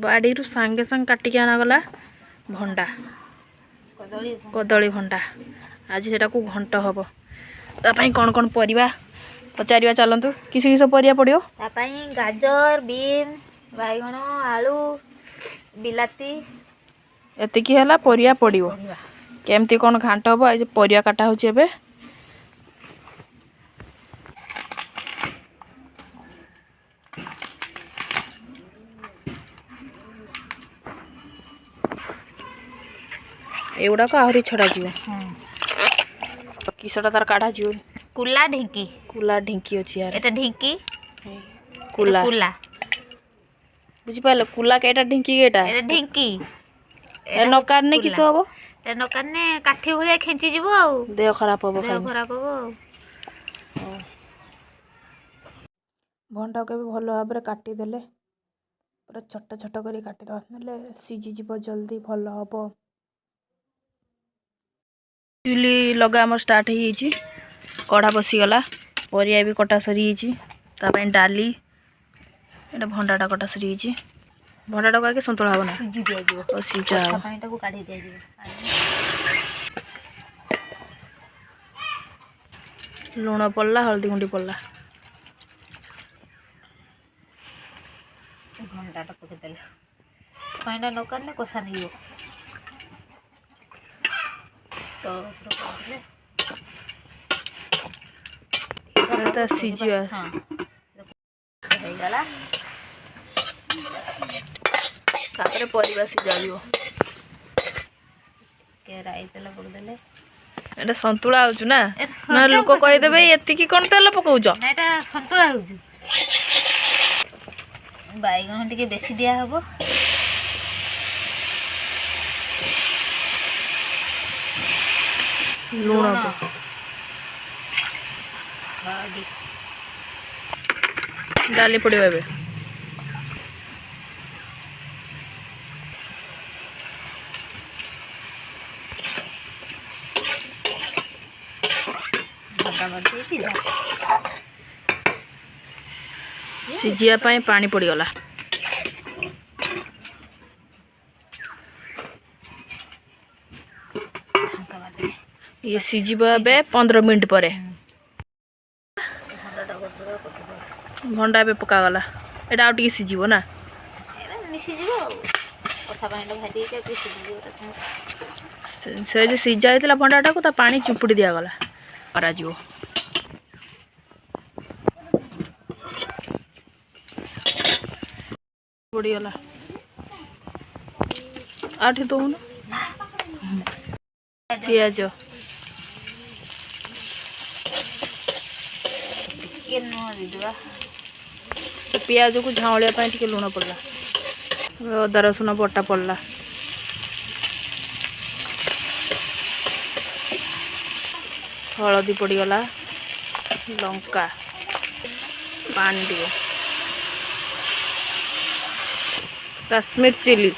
बाड़ी रु सांगे सांग काटिक आनागला भंडा कदली भंडा आज से घंट हम तापाई कौन कौन परिबा पचारिया चलतु किस किस परिया पड़ो तापाई गाजर बीन बैगण आलू बिलाती एतिकी है परिया पड़ो केमती कौन घाट हम आज परिया काटा हो एगुड़ाक आहरी छड़ा जीव किसटा तार काढ़ा जीव कुला ढिंकी ढिंकी अच्छी यार एटा ढिंकी कुला कुला बुझी पाल कुला केटा ढिंकी केटा एटा ढिंकी ए नकार ने किस हबो ए नकार ने काठी भलिया खेंची जीवो आ देह खराब हबो भंडा के भी भल भाव काटी देले पूरा छोट छोट करी काटी दवा नले सीझी जीव जल्दी भल हबो चुली लगा आम स्टार्ट हो कढ़ा बसीगला परिया भी कटा सरी डाली ये भंडाटा कटा सरी भंडाटा को आगे सतुला हम ना सीझा लुण पड़ला हल्दी गुंडी पड़ला भंडाटा पकईदेले पानी नकार कषा नहीं तो सीझा परिवा सीझा एटा संतुला हो ना ना लोक कहीदेवे एतिकी कौन तेल पकाउछ संतुला हो बैगण टिके बेसी दिया हबो लुण डाली पड़ो ए सीझा पानी पड़गला ये सीझब ए 15 मिनट पर भंडा ए पकागला एटा आउ टिके सीझब ना से जो सीझा होता भंडाटा को पानी चुपुड़ी दिगला करा पड़गला आठ दौन पियाज पियाज को झाँलिया टे लुण पड़ला अदा रसुण बटा पड़ला हलदी पड़गला लंका पानी टे काश्मीर चिली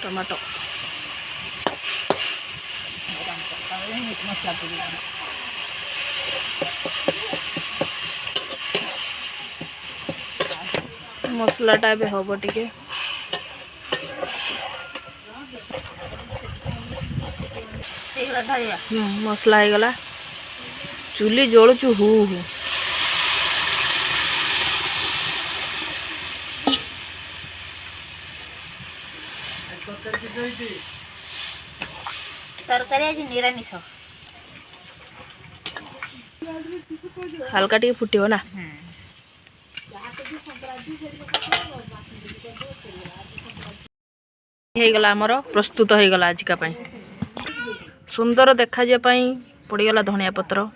टमाटो मसलाटा भी हम टे मसला हो गला चुली जलुचु हु हु तरकारी आज निरामिष हल्का टे फुटिव ना गला आमर प्रस्तुत हो गला आजिका पाई सुंदर देखा पड़गला धनिया पत्र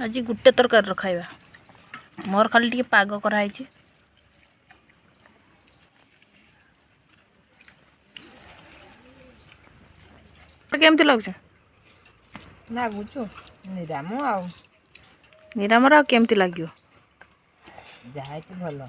आज गुटे तरकारी खाइबा मोर खाली टी पाग कराई केमती लगुच लगुच निराम आ निरामर केमती लगे जहाँ भल